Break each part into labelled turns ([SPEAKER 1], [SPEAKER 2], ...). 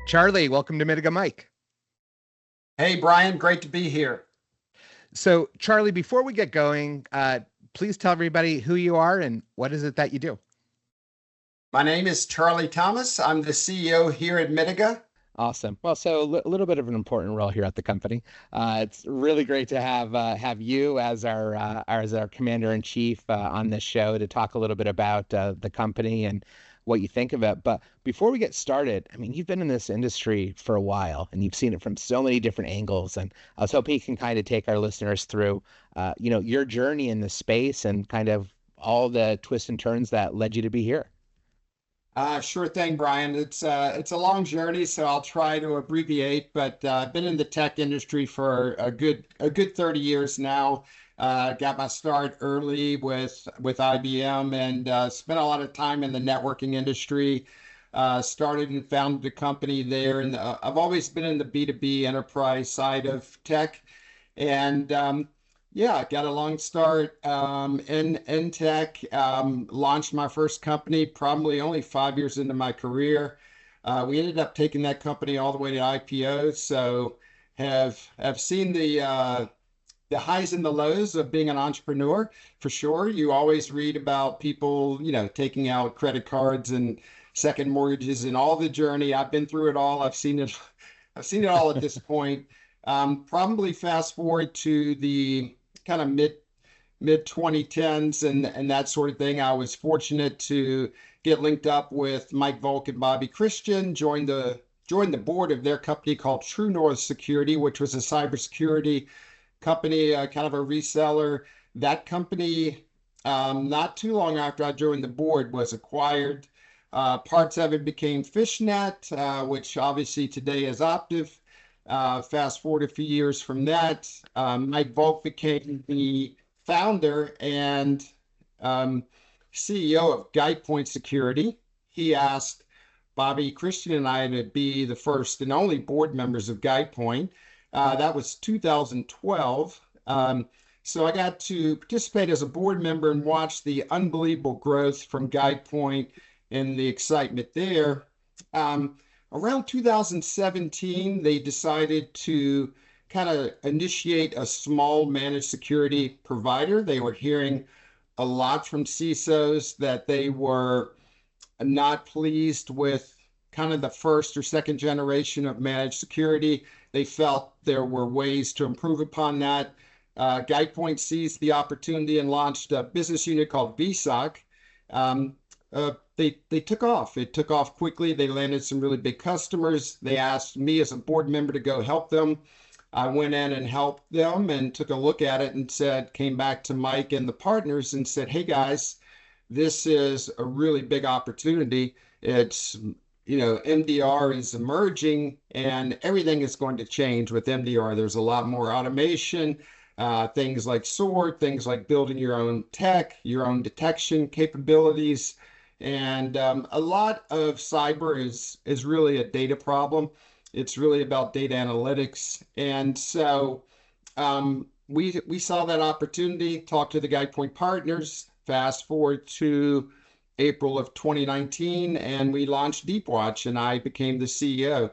[SPEAKER 1] Charlie, welcome to Mitiga Mic.
[SPEAKER 2] Hey, Brian, great to be here.
[SPEAKER 1] So, Charlie, before we get going, please tell everybody who you are and what is it that you do.
[SPEAKER 2] My name is Charlie Thomas. I'm the CEO here at Mitiga.
[SPEAKER 1] Awesome. Well, so a little bit of an important role here at the company. It's really great to have you as our commander in chief on this show to talk a little bit about the company and what you think of it. But before we get started, I mean, you've been in this industry for a while and you've seen it from so many different angles. And I was hoping you can kind of take our listeners through, your journey in the space and kind of all the twists and turns that led you to be here.
[SPEAKER 2] Sure thing, Brian. It's a long journey, so I'll try to abbreviate. But I've been in the tech industry for a good 30 years now. Got my start early with IBM and spent a lot of time in the networking industry. Started and founded a company there, and I've always been in the B2B enterprise side of tech. And yeah, got a long start in tech. Launched my first company probably only 5 years into my career. We ended up taking that company all the way to IPO. So have seen the highs and the lows of being an entrepreneur for sure. You always read about people, taking out credit cards and second mortgages and all the journey. I've been through it all. I've seen it. I've seen it all at this point. Probably fast forward to the kind of mid 2010s and that sort of thing. I was fortunate to get linked up with Mike Volk and Bobby Christian, joined the board of their company called True North Security, which was a cybersecurity company, kind of a reseller. That company, not too long after I joined the board, was acquired. Parts of it became Fishnet, which obviously today is Optiv. Fast forward a few years from that, Mike Volk became the founder and CEO of GuidePoint Security. He asked Bobby Christian and I to be the first and only board members of GuidePoint. That was 2012. So I got to participate as a board member and watch the unbelievable growth from GuidePoint and the excitement there. Around 2017, they decided to kind of initiate a small managed security provider. They were hearing a lot from CISOs that they were not pleased with kind of the first or second generation of managed security. They felt there were ways to improve upon that. GuidePoint seized the opportunity and launched a business unit called VSOC. They took off. It took off quickly. They landed some really big customers. They asked me as a board member to go help them. I went in and helped them and took a look at it and came back to Mike and the partners and said, hey guys, this is a really big opportunity. It's, MDR is emerging and everything is going to change with MDR. There's a lot more automation, things like SOAR, things like building your own tech, your own detection capabilities. And a lot of cyber is really a data problem. It's really about data analytics. And so we saw that opportunity, talked to the GuidePoint partners, fast forward to April of 2019, and we launched Deepwatch, and I became the CEO.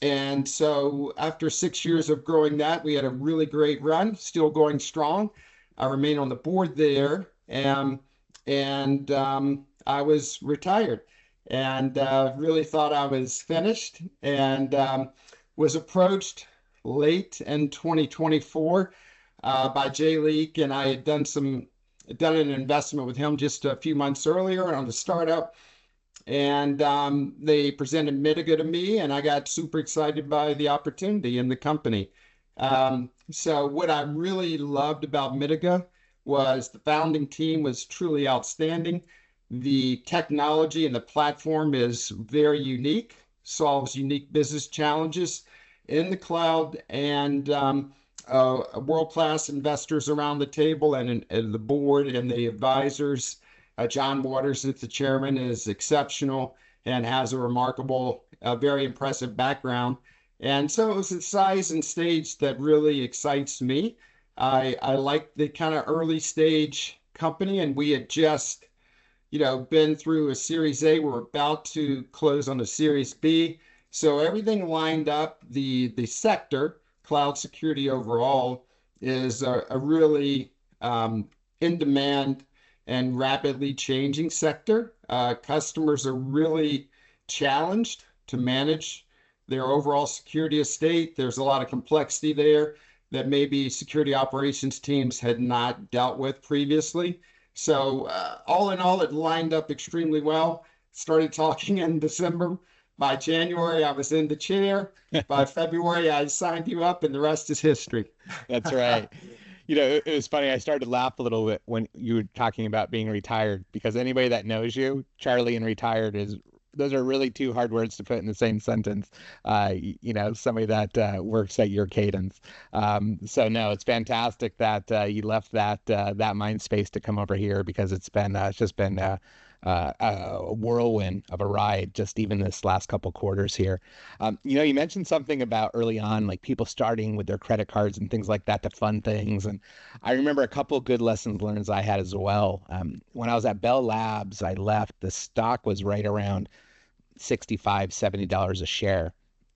[SPEAKER 2] And so after 6 years of growing that, we had a really great run, still going strong. I remain on the board there, and I was retired and really thought I was finished and was approached late in 2024 by Jay Leak, and I had done an investment with him just a few months earlier on the startup, and they presented Mitiga to me, and I got super excited by the opportunity in the company. So what I really loved about Mitiga was the founding team was truly outstanding. The technology and the platform is very unique, solves unique business challenges in the cloud, and world-class investors around the table and the board and the advisors. John Waters, as the chairman, is exceptional and has a remarkable, very impressive background. And so it was the size and stage that really excites me. I like the kind of early stage company, and we had just been through a Series A. We're about to close on a Series B. So everything lined up. The sector, cloud security overall, is a really in demand and rapidly changing sector. Customers are really challenged to manage their overall security estate. There's a lot of complexity there that maybe security operations teams had not dealt with previously. So, all in all, it lined up extremely well. Started talking in December. By January, I was in the chair. By February, I signed you up, and the rest is history.
[SPEAKER 1] That's right. It was funny. I started to laugh a little bit when you were talking about being retired because anybody that knows you, Charlie and retired is those are really two hard words to put in the same sentence. Somebody that works at your cadence. So no, it's fantastic that you left that mind space to come over here because it's just been a whirlwind of a ride just even this last couple quarters here. You mentioned something about early on, like people starting with their credit cards and things like that to fund things. And I remember a couple of good lessons learned I had as well. When I was at Bell Labs, I left, the stock was right around 65, $70 a share.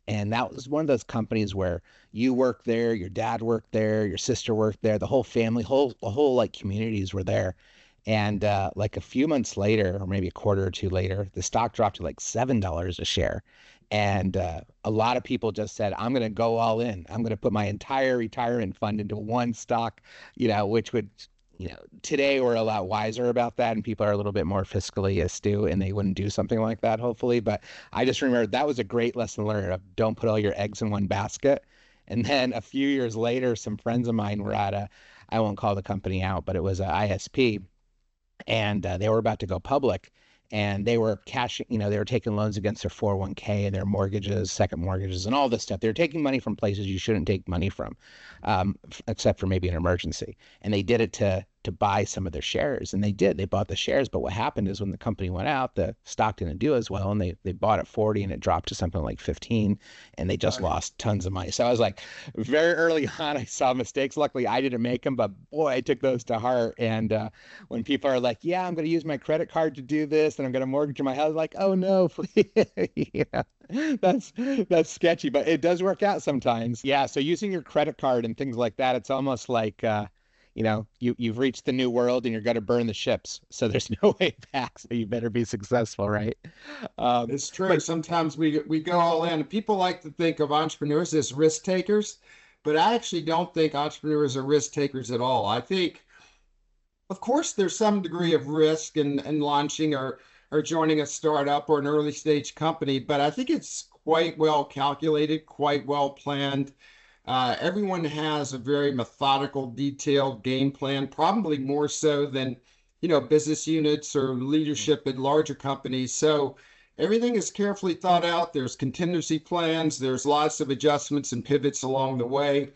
[SPEAKER 1] And that was one of those companies where you worked there, your dad worked there, your sister worked there, the whole family, the whole like communities were there. And like a few months later, or maybe a quarter or two later, the stock dropped to like $7 a share. And a lot of people just said, I'm going to go all in. I'm going to put my entire retirement fund into one stock, which would, today we're a lot wiser about that and people are a little bit more fiscally astute and they wouldn't do something like that, hopefully. But I just remember that was a great lesson learned of don't put all your eggs in one basket. And then a few years later, some friends of mine were at I won't call the company out, but it was a ISP and they were about to go public and they were cashing, they were taking loans against their 401k and their mortgages, second mortgages, and all this stuff. They were taking money from places you shouldn't take money from, except for maybe an emergency. And they did it to buy some of their shares. And they did. They bought the shares. But what happened is when the company went out, the stock didn't do as well. And they bought at 40 and it dropped to something like 15 and they just lost tons of money. So I was like, very early on, I saw mistakes. Luckily, I didn't make them, but boy, I took those to heart. And when people are like, yeah, I'm going to use my credit card to do this and I'm going to mortgage my house, like, oh no, please. Yeah, that's sketchy, but it does work out sometimes. Yeah, so using your credit card and things like that, it's almost like you've reached the new world and you're going to burn the ships. So there's no way back. So you better be successful, right?
[SPEAKER 2] It's true.
[SPEAKER 1] But
[SPEAKER 2] Sometimes we go all in. People like to think of entrepreneurs as risk takers, but I actually don't think entrepreneurs are risk takers at all. I think, of course, there's some degree of risk in launching or joining a startup or an early stage company, but I think it's quite well calculated, quite well planned. Everyone has a very methodical, detailed game plan, probably more so than, business units or leadership at larger companies. So everything is carefully thought out. There's contingency plans. There's lots of adjustments and pivots along the way.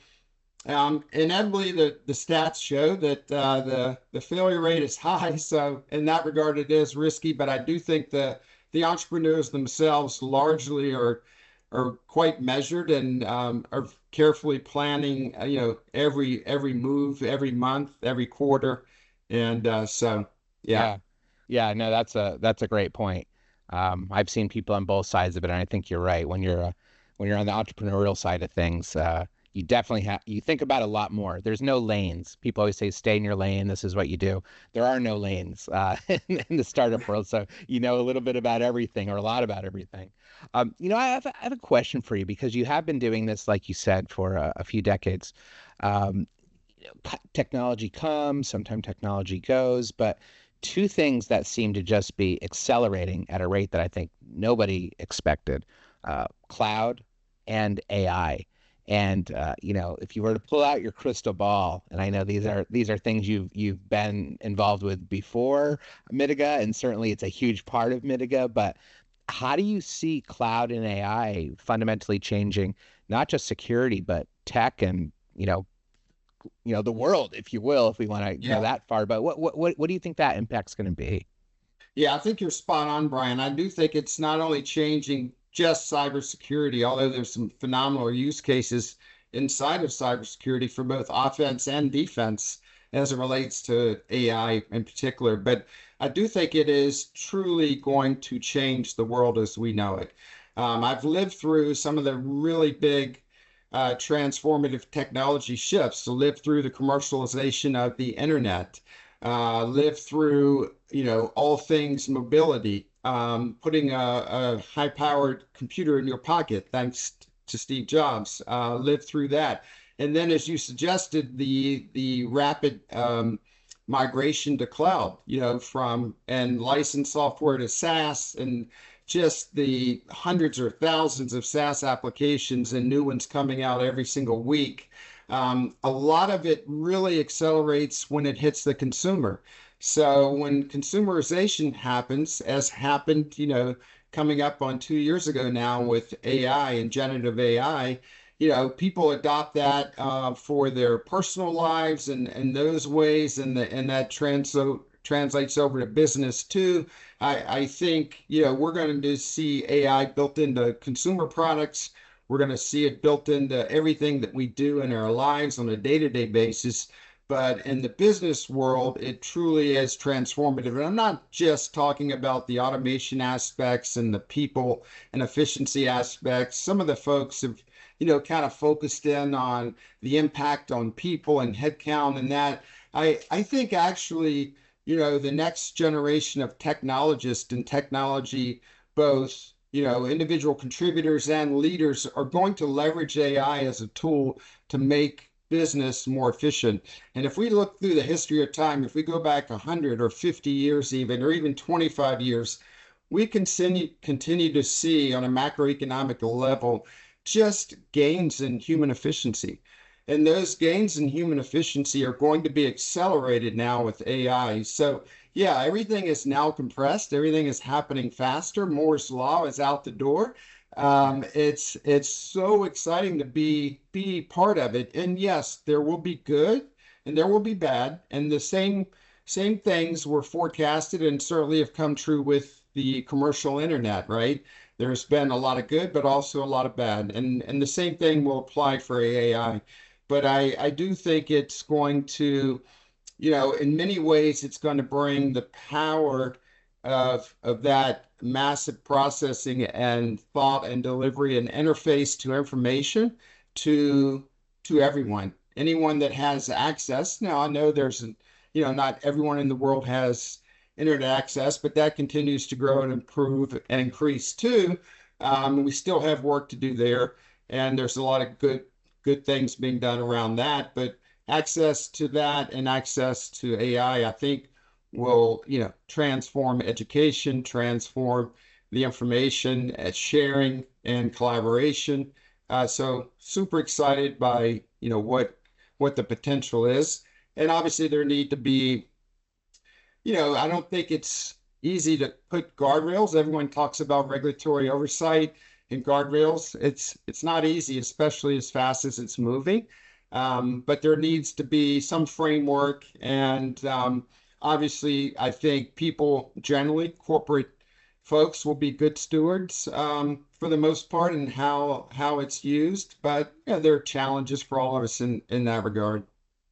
[SPEAKER 2] Inevitably, the stats show that the failure rate is high. So in that regard, it is risky. But I do think the entrepreneurs themselves largely are quite measured and are carefully planning, every move, every month, every quarter, and so yeah.
[SPEAKER 1] yeah, yeah, no, that's a great point. I've seen people on both sides of it, and I think you're right. When you're on the entrepreneurial side of things, you definitely you think about a lot more. There's no lanes. People always say, "Stay in your lane. This is what you do." There are no lanes in the startup world, so you know a little bit about everything or a lot about everything. I have a question for you because you have been doing this, like you said, for a few decades. Um, Technology comes, sometimes technology goes, but two things that seem to just be accelerating at a rate that I think nobody expected, cloud and AI. And if you were to pull out your crystal ball, and I know these are things you've been involved with before Mitiga, and certainly it's a huge part of Mitiga, but how do you see cloud and AI fundamentally changing not just security, but tech and the world, if you will, if we want to go
[SPEAKER 2] Yeah.
[SPEAKER 1] that far. But what do you think that impact's going to be?
[SPEAKER 2] Yeah, I think you're spot on, Brian. I do think it's not only changing just cybersecurity, although there's some phenomenal use cases inside of cybersecurity for both offense and defense as it relates to AI in particular. But I do think it is truly going to change the world as we know it. I've lived through some of the really big transformative technology shifts. So lived through the commercialization of the internet, lived through, all things mobility, putting a high-powered computer in your pocket, thanks to Steve Jobs, lived through that. And then, as you suggested, the rapid migration to cloud, from and licensed software to SaaS, and just the hundreds or thousands of SaaS applications and new ones coming out every single week. A lot of it really accelerates when it hits the consumer. So when consumerization happens, as happened, coming up on 2 years ago now with AI and generative AI, people adopt that for their personal lives and those ways, and that translates over to business too. I think, we're going to see AI built into consumer products. We're going to see it built into everything that we do in our lives on a day-to-day basis. But in the business world, it truly is transformative. And I'm not just talking about the automation aspects and the people and efficiency aspects. Some of the folks have, kind of focused in on the impact on people and headcount and that. I think actually, the next generation of technologists and technology, both, individual contributors and leaders, are going to leverage AI as a tool to make business more efficient. And if we look through the history of time, if we go back 100 or 50 years even, or even 25 years, we continue to see on a macroeconomic level just gains in human efficiency. And those gains in human efficiency are going to be accelerated now with AI. So, yeah, everything is now compressed. Everything is happening faster. Moore's law is out the door. It's so exciting to be part of it. And yes, there will be good and there will be bad. And the same things were forecasted and certainly have come true with the commercial internet, right? There's been a lot of good, but also a lot of bad. And the same thing will apply for AI. But I do think it's going to, in many ways, it's going to bring the power of that massive processing and thought and delivery and interface to information to everyone, anyone that has access. Now, I know not everyone in the world has internet access, but that continues to grow and improve and increase too. We still have work to do there, and there's a lot of good things being done around that. But access to that and access to AI, I think, will, transform education, transform the information sharing and collaboration. So super excited by, what the potential is. And obviously there need to be, I don't think it's easy to put guardrails. Everyone talks about regulatory oversight and guardrails. It's not easy, especially as fast as it's moving. But there needs to be some framework, and obviously, I think people generally, corporate folks, will be good stewards for the most part in how it's used. But there are challenges for all of us in that regard.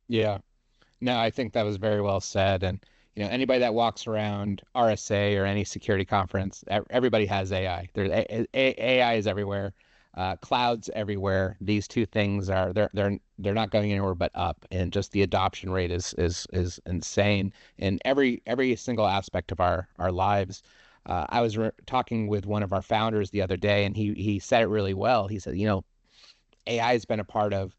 [SPEAKER 1] Yeah. No, I think that was very well said. And anybody that walks around RSA or any security conference, everybody has AI. AI is everywhere. Clouds everywhere. These two things they're not going anywhere but up, and just the adoption rate is insane in every single aspect of our lives. I was talking with one of our founders the other day, and he said it really well. He said, AI has been a part of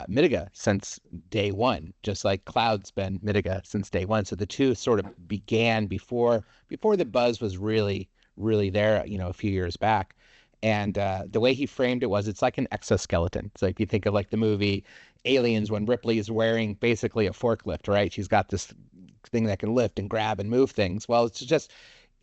[SPEAKER 1] Mitiga since day one, just like cloud's been Mitiga since day one. So the two sort of began before the buzz was really there, a few years back. And the way he framed it was, it's like an exoskeleton. So if you think of like the movie Aliens, when Ripley is wearing basically a forklift, right? She's got this thing that can lift and grab and move things. Well, it's just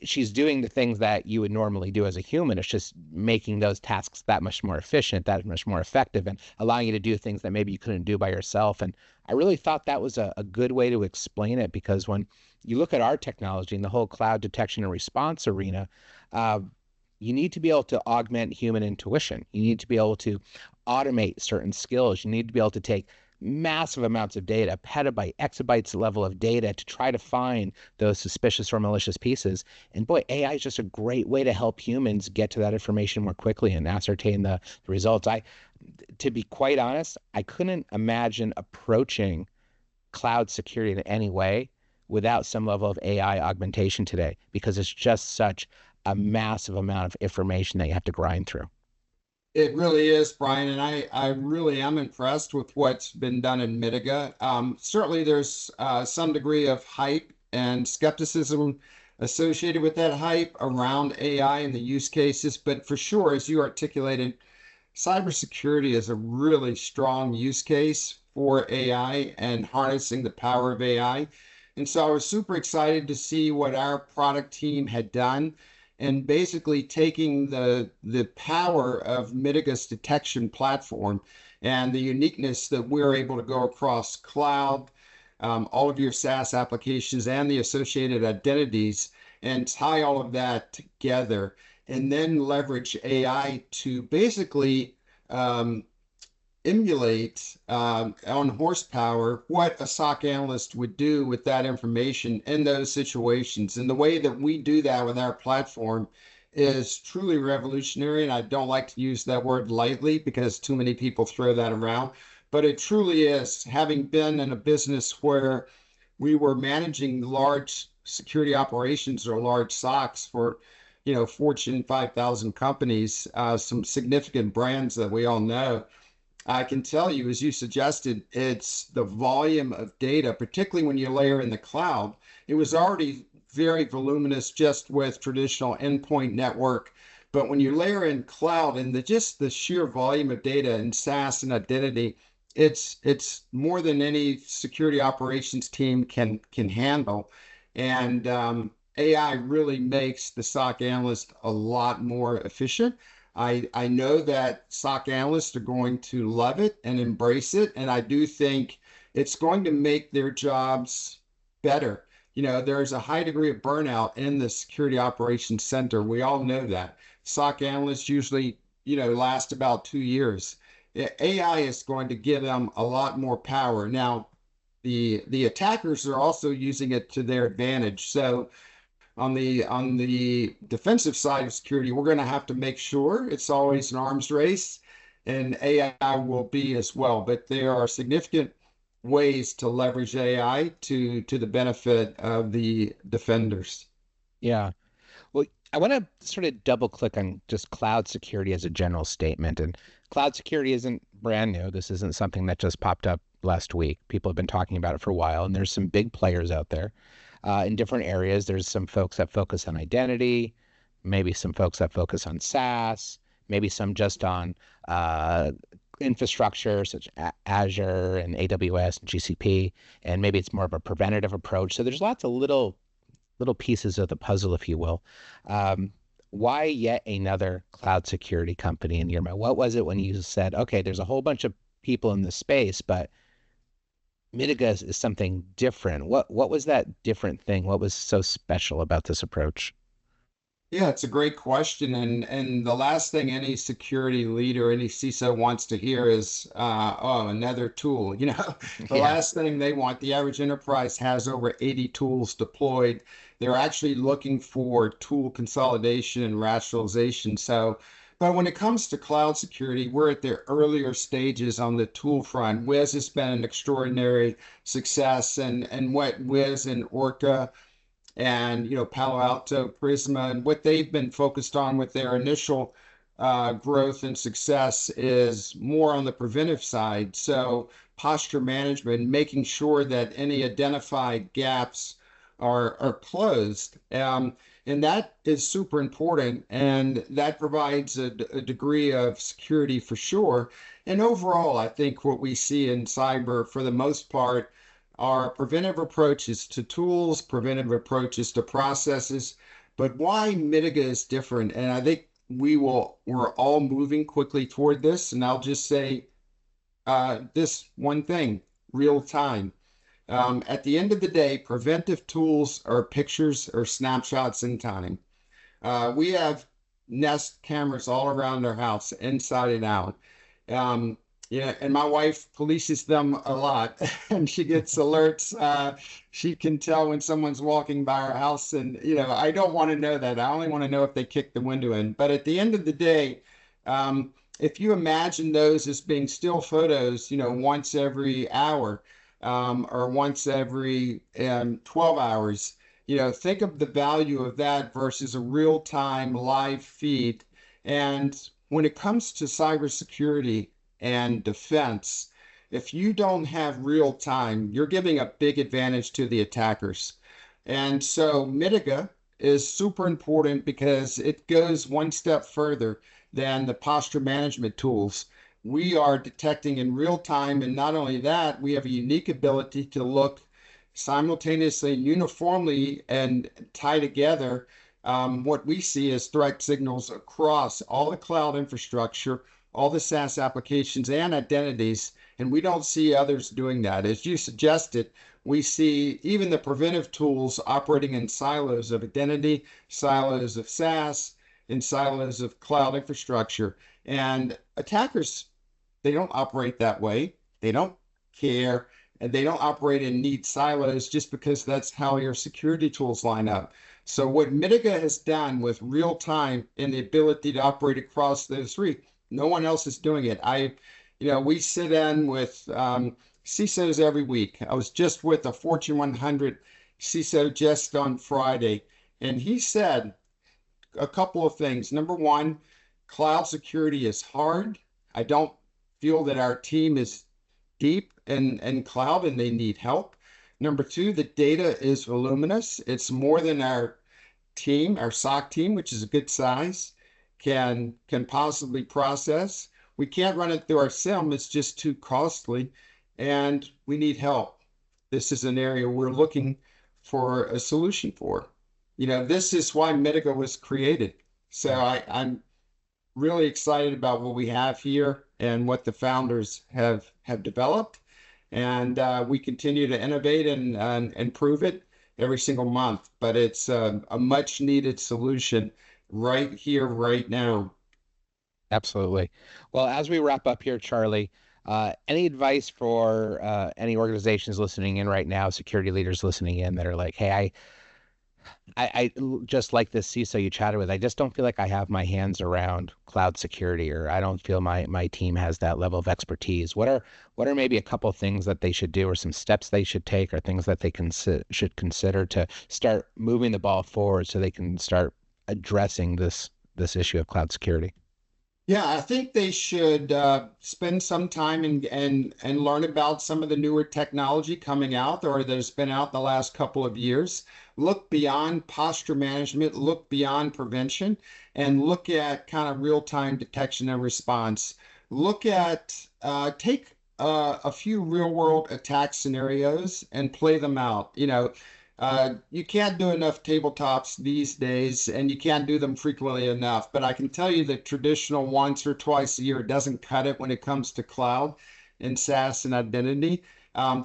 [SPEAKER 1] she's doing the things that you would normally do as a human. It's just making those tasks that much more efficient, that much more effective, and allowing you to do things that maybe you couldn't do by yourself. And I really thought that was a good way to explain it, because when you look at our technology and the whole cloud detection and response arena, uh, you need to be able to augment human intuition. You need to be able to automate certain skills. You need to be able to take massive amounts of data, petabyte, exabytes level of data to try to find those suspicious or malicious pieces. And boy, AI is just a great way to help humans get to that information more quickly and ascertain the results. To be quite honest, I couldn't imagine approaching cloud security in any way without some level of AI augmentation today because it's just such a massive amount of information that you have to grind through.
[SPEAKER 2] It really is, Brian, and I really am impressed with what's been done in Mitiga. Certainly, there's some degree of hype and skepticism associated with that hype around AI and the use cases, but for sure, as you articulated, cybersecurity is a really strong use case for AI and harnessing the power of AI. And so I was super excited to see what our product team had done and basically taking the power of Mitiga's detection platform and the uniqueness that we're able to go across cloud, all of your SaaS applications and the associated identities and tie all of that together and then leverage AI to basically emulate on horsepower what a SOC analyst would do with that information in those situations. And the way that we do that with our platform is truly revolutionary. And I don't like to use that word lightly because too many people throw that around. But it truly is, having been in a business where we were managing large security operations or large SOCs for Fortune 5,000 companies, some significant brands that we all know. I can tell you, as you suggested, it's the volume of data, particularly when you layer in the cloud. It was already very voluminous just with traditional endpoint network. But when you layer in cloud and just the sheer volume of data in SaaS and identity, it's more than any security operations team can handle. And AI really makes the SOC analyst a lot more efficient. I know that SOC analysts are going to love it and embrace it, and I do think it's going to make their jobs better. There's a high degree of burnout in the security operations center. We all know that. SOC analysts usually, last about 2 years. AI is going to give them a lot more power. Now, the attackers are also using it to their advantage. So on the defensive side of security, we're going to have to make sure it's always an arms race, and AI will be as well. But there are significant ways to leverage AI to the benefit of the defenders.
[SPEAKER 1] Yeah. Well, I want to sort of double click on just cloud security as a general statement. And cloud security isn't brand new. This isn't something that just popped up last week. People have been talking about it for a while, and there's some big players out there in different areas. There's some folks that focus on identity, maybe some folks that focus on SaaS, maybe some just on infrastructure such as Azure and AWS and GCP, and maybe it's more of a preventative approach. So there's lots of little pieces of the puzzle, if you will. Um, why yet another cloud security company in your mind? What was it when you said, okay, there's a whole bunch of people in this space, but Mitiga is something different. What was that different thing? What was so special about this approach?
[SPEAKER 2] Yeah, it's a great question. And the last thing any security leader, any CISO wants to hear is, oh, another tool. The
[SPEAKER 1] Yeah.
[SPEAKER 2] last thing they want, the average enterprise has over 80 tools deployed. They're actually looking for tool consolidation and rationalization. So, but when it comes to cloud security, we're at the earlier stages on the tool front. Wiz has been an extraordinary success, and what Wiz and Orca and Palo Alto, Prisma, and what they've been focused on with their initial growth and success is more on the preventive side. So posture management, making sure that any identified gaps are closed. And that is super important, and that provides a degree of security for sure. And overall, I think what we see in cyber, for the most part, are preventive approaches to tools, preventive approaches to processes. But why Mitiga is different, and I think we're all moving quickly toward this. And I'll just say this one thing, real time. At the end of the day, preventive tools are pictures or snapshots in time. We have Nest cameras all around our house, inside and out. Um, Yeah, and my wife polices them a lot, and she gets alerts. She can tell when someone's walking by our house, and I don't want to know that. I only want to know if they kick the window in. But at the end of the day, if you imagine those as being still photos, once every hour, or once every 12 hours, think of the value of that versus a real-time live feed. And when it comes to cybersecurity and defense, if you don't have real time, you're giving a big advantage to the attackers. And so Mitiga is super important because it goes one step further than the posture management tools. We are detecting in real time, and not only that, we have a unique ability to look simultaneously, uniformly, and tie together what we see as threat signals across all the cloud infrastructure, all the SaaS applications and identities, and we don't see others doing that. As you suggested, we see even the preventive tools operating in silos of identity, silos of SaaS, in silos of cloud infrastructure. And attackers, they don't operate that way. They don't care, and they don't operate in neat silos just because that's how your security tools line up. So what Mitiga has done with real time and the ability to operate across those three, no one else is doing it. We sit in with CISOs every week. I was just with a Fortune 100 CISO just on Friday, and he said a couple of things. Number one, cloud security is hard. I don't feel that our team is deep in cloud and they need help. Number two, the data is voluminous. It's more than our SOC team, which is a good size, can possibly process. We can't run it through our SIM. It's just too costly, and we need help. This is an area we're looking for a solution for. This is why Mitiga was created. So I'm really excited about what we have here and what the founders have developed. And we continue to innovate and improve it every single month. But it's a much needed solution right here, right now.
[SPEAKER 1] Absolutely. Well, as we wrap up here, Charlie, any advice for any organizations listening in right now, security leaders listening in that are like, hey, just like this CISO you chatted with, I just don't feel like I have my hands around cloud security, or I don't feel my team has that level of expertise. What are maybe a couple things that they should do, or some steps they should take, or things that they should consider to start moving the ball forward so they can start addressing this issue of cloud security?
[SPEAKER 2] Yeah, I think they should spend some time and learn about some of the newer technology coming out or that's been out the last couple of years. Look beyond posture management, look beyond prevention, and look at kind of real-time detection and response. Look at take a few real-world attack scenarios and play them out. You can't do enough tabletops these days, and you can't do them frequently enough. But I can tell you that traditional once or twice a year doesn't cut it when it comes to cloud and SaaS and identity.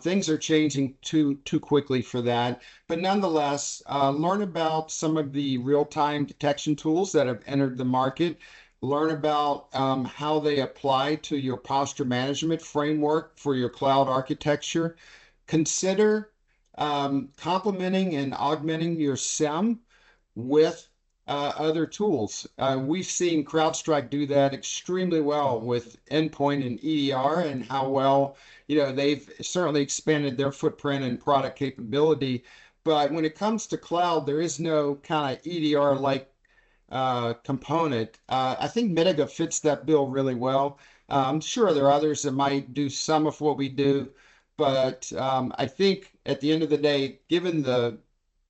[SPEAKER 2] Things are changing too quickly for that. But nonetheless, learn about some of the real-time detection tools that have entered the market. Learn about how they apply to your posture management framework for your cloud architecture. Consider complementing and augmenting your SIM with other tools. We've seen CrowdStrike do that extremely well with endpoint and EDR, and how well, they've certainly expanded their footprint and product capability. But when it comes to cloud, there is no kind of EDR-like component. I think Mitiga fits that bill really well. I'm sure there are others that might do some of what we do, but I think at the end of the day, given the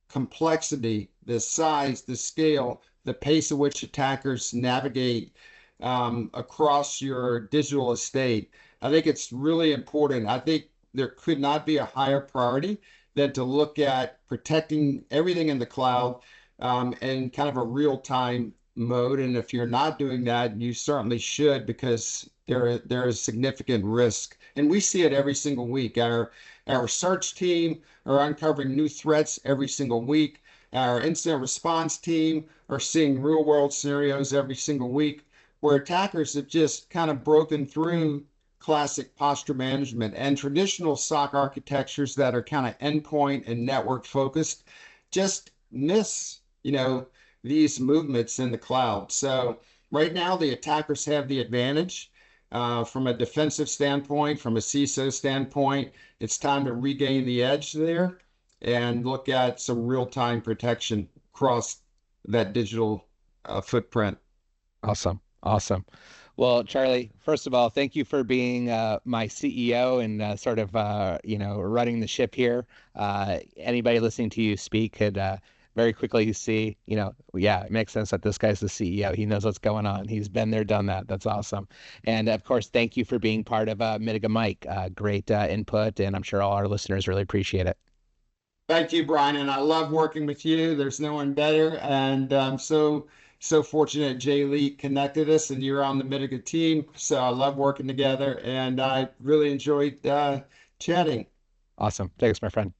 [SPEAKER 2] complexity, the size, the scale, the pace at which attackers navigate across your digital estate, I think it's really important. I think there could not be a higher priority than to look at protecting everything in the cloud in kind of a real-time mode. And if you're not doing that, you certainly should, because there is significant risk. And we see it every single week. Our search team are uncovering new threats every single week. Our incident response team are seeing real world scenarios every single week where attackers have just kind of broken through classic posture management. And traditional SOC architectures that are kind of endpoint and network focused just miss, these movements in the cloud. So right now, the attackers have the advantage. From a defensive standpoint, from a CISO standpoint, it's time to regain the edge there and look at some real-time protection across that digital footprint.
[SPEAKER 1] Awesome. Awesome. Well, Charlie, first of all, thank you for being my CEO and sort of running the ship here. Anybody listening to you speak could very quickly see, yeah, it makes sense that this guy's the CEO. He knows what's going on. He's been there, done that. That's awesome. And of course, thank you for being part of Mitiga Mic. Great input, and I'm sure all our listeners really appreciate it.
[SPEAKER 2] Thank you, Brian, and I love working with you. There's no one better, and I'm so fortunate Jay Lee connected us, and you're on the Mitiga team. So I love working together, and I really enjoyed chatting.
[SPEAKER 1] Awesome. Thanks, my friend.